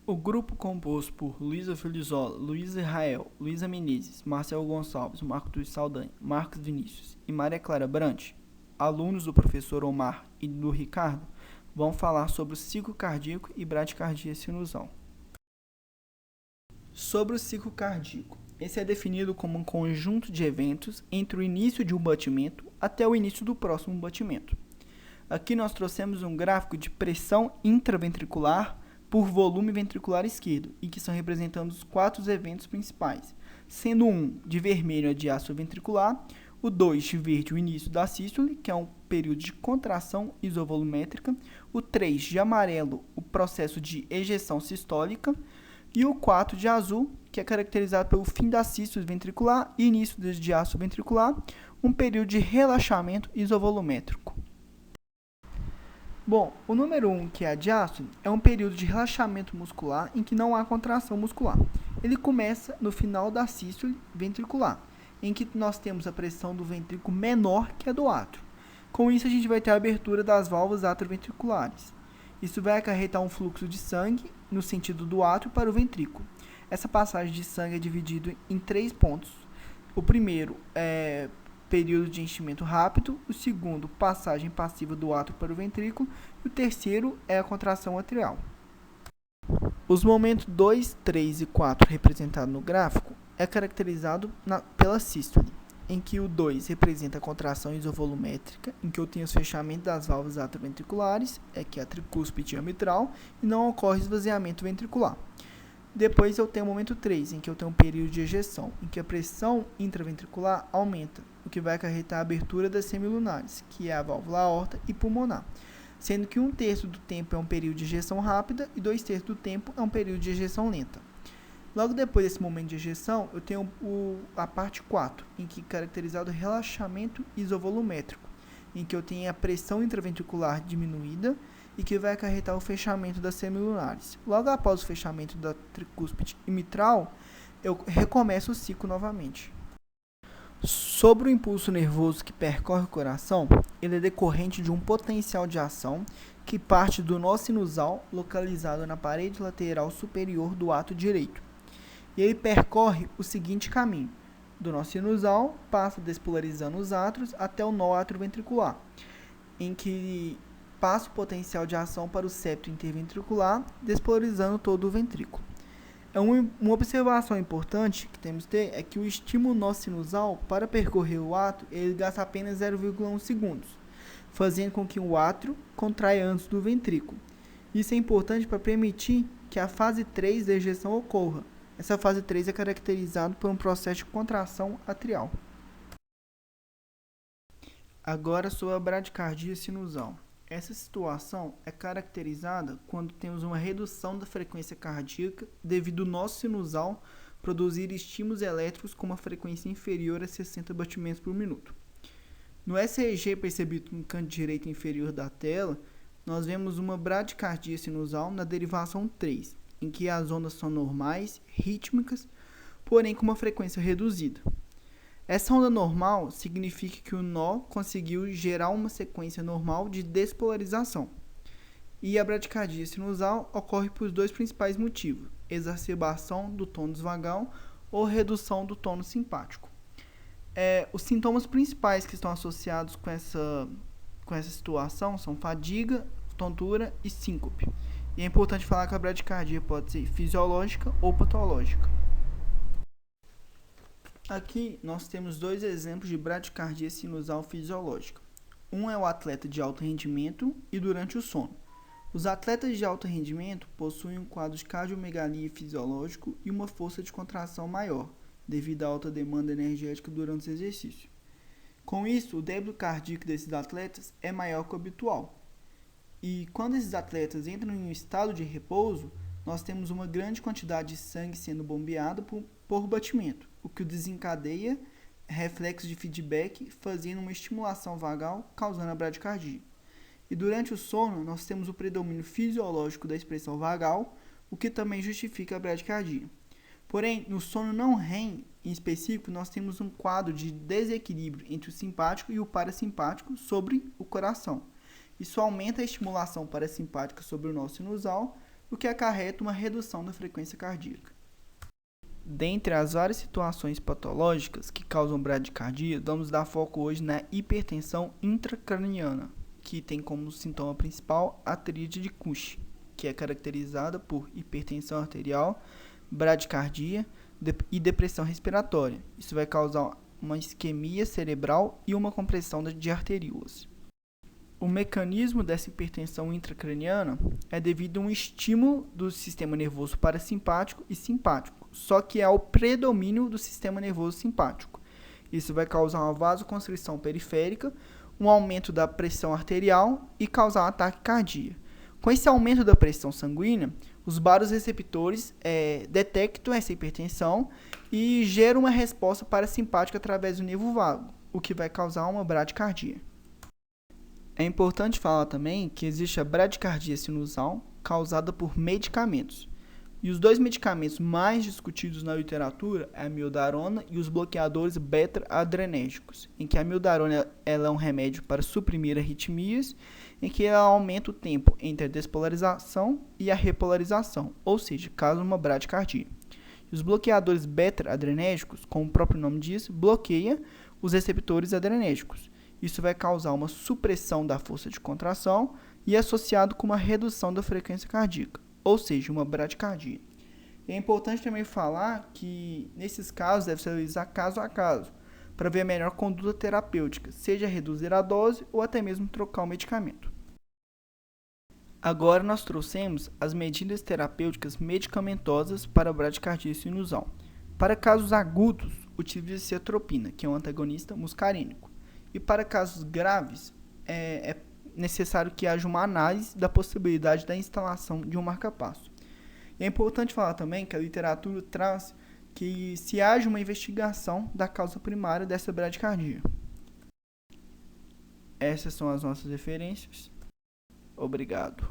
O grupo composto por Luísa Filizola, Luiz Israel, Luísa Menezes, Marcelo Gonçalves, Marcos Saldanha, Marcos Vinícius e Maria Clara Brant, alunos do professor Omar e do Ricardo, vão falar sobre o ciclo cardíaco e bradicardia sinusal. Sobre o ciclo cardíaco. Esse é definido como um conjunto de eventos entre o início de um batimento até o início do próximo batimento. Aqui nós trouxemos um gráfico de pressão intraventricular por volume ventricular esquerdo, e que são representando os 4 eventos principais, sendo um de vermelho a diástole ventricular, o 2 de verde o início da sístole, que é um período de contração isovolumétrica, o 3 de amarelo o processo de ejeção sistólica, e o 4 de azul, que é caracterizado pelo fim da sístole ventricular e início da diástole ventricular, um período de relaxamento isovolumétrico. Bom, o número 1, que é a diástole, é um período de relaxamento muscular em que não há contração muscular. Ele começa no final da sístole ventricular, em que nós temos a pressão do ventrículo menor que a do átrio. Com isso, a gente vai ter a abertura das válvulas atrioventriculares. Isso vai acarretar um fluxo de sangue no sentido do átrio para o ventrículo. Essa passagem de sangue é dividida em 3 pontos. O primeiro é período de enchimento rápido, o segundo, passagem passiva do átrio para o ventrículo, e o terceiro é a contração atrial. Os momentos 2, 3 e 4 representados no gráfico é caracterizado pela sístole, em que o 2 representa a contração isovolumétrica, em que eu tenho os fechamentos das válvulas atrioventriculares, que é a tricúspide e a mitral, e não ocorre esvaziamento ventricular. Depois eu tenho o momento 3, em que eu tenho um período de ejeção, em que a pressão intraventricular aumenta, o que vai acarretar a abertura das semilunares, que é a válvula aorta e pulmonar, sendo que 1/3 do tempo é um período de ejeção rápida e 2/3 do tempo é um período de ejeção lenta. Logo depois desse momento de ejeção, eu tenho a parte 4, em que é caracterizado o relaxamento isovolumétrico, em que eu tenho a pressão intraventricular diminuída e que vai acarretar o fechamento das semilunares. Logo após o fechamento da tricúspide e mitral, eu recomeço o ciclo novamente. Sobre o impulso nervoso que percorre o coração, ele é decorrente de um potencial de ação que parte do nó sinusal localizado na parede lateral superior do átrio direito. E ele percorre o seguinte caminho: do nó sinusal, passa despolarizando os átrios até o nó atrioventricular, em que passa o potencial de ação para o septo interventricular, despolarizando todo o ventrículo. Uma observação importante que temos que ter é que o estímulo nó sinusal, para percorrer o átrio, ele gasta apenas 0,1 segundos, fazendo com que o átrio contraia antes do ventrículo. Isso é importante para permitir que a fase 3 da ejeção ocorra. Essa fase 3 é caracterizada por um processo de contração atrial. Agora sobre a bradicardia sinusal. Essa situação é caracterizada quando temos uma redução da frequência cardíaca devido ao nó sinusal produzir estímulos elétricos com uma frequência inferior a 60 batimentos por minuto. No ECG percebido no canto direito inferior da tela, nós vemos uma bradicardia sinusal na derivação 3, em que as ondas são normais, rítmicas, porém com uma frequência reduzida. Essa onda normal significa que o nó conseguiu gerar uma sequência normal de despolarização. E a bradicardia sinusal ocorre por 2 principais motivos: exacerbação do tônus vagal ou redução do tônus simpático. Os sintomas principais que estão associados com essa situação são fadiga, tontura e síncope. E é importante falar que a bradicardia pode ser fisiológica ou patológica. Aqui nós temos 2 exemplos de bradicardia sinusal fisiológica. Um é o atleta de alto rendimento e durante o sono. Os atletas de alto rendimento possuem um quadro de cardiomegalia fisiológico e uma força de contração maior, devido à alta demanda energética durante o exercício. Com isso, o débito cardíaco desses atletas é maior que o habitual. E quando esses atletas entram em um estado de repouso, nós temos uma grande quantidade de sangue sendo bombeado por batimento, o que desencadeia reflexos de feedback, fazendo uma estimulação vagal, causando a bradicardia. E durante o sono, nós temos o predomínio fisiológico da expressão vagal, o que também justifica a bradicardia. Porém, no sono não REM, em específico, nós temos um quadro de desequilíbrio entre o simpático e o parasimpático sobre o coração. Isso aumenta a estimulação parasimpática sobre o nó sinusal, o que acarreta uma redução da frequência cardíaca. Dentre as várias situações patológicas que causam bradicardia, vamos dar foco hoje na hipertensão intracraniana, que tem como sintoma principal a tríade de Cushing, que é caracterizada por hipertensão arterial, bradicardia e depressão respiratória. Isso vai causar uma isquemia cerebral e uma compressão de arteríolas. O mecanismo dessa hipertensão intracraniana é devido a um estímulo do sistema nervoso parasimpático e simpático, só que é o predomínio do sistema nervoso simpático. Isso vai causar uma vasoconstrição periférica, um aumento da pressão arterial e causar um ataque cardíaco. Com esse aumento da pressão sanguínea, os baroreceptores detectam essa hipertensão e geram uma resposta parasimpática através do nervo vago, o que vai causar uma bradicardia. É importante falar também que existe a bradicardia sinusal causada por medicamentos. E os dois medicamentos mais discutidos na literatura é a amiodarona e os bloqueadores beta-adrenérgicos, em que a amiodarona ela é um remédio para suprimir arritmias, em que ela aumenta o tempo entre a despolarização e a repolarização, ou seja, causa uma bradicardia. E os bloqueadores beta-adrenérgicos, como o próprio nome diz, bloqueia os receptores adrenérgicos. Isso vai causar uma supressão da força de contração e associado com uma redução da frequência cardíaca, ou seja, uma bradicardia. É importante também falar que, nesses casos, deve-se analisar caso a caso, para ver a melhor conduta terapêutica, seja reduzir a dose ou até mesmo trocar o medicamento. Agora nós trouxemos as medidas terapêuticas medicamentosas para a bradicardia sinusal. Para casos agudos, utiliza-se a atropina, que é um antagonista muscarínico. E para casos graves, é necessário que haja uma análise da possibilidade da instalação de um marca-passo. E é importante falar também que a literatura traz que se haja uma investigação da causa primária dessa bradicardia. Essas são as nossas referências. Obrigado.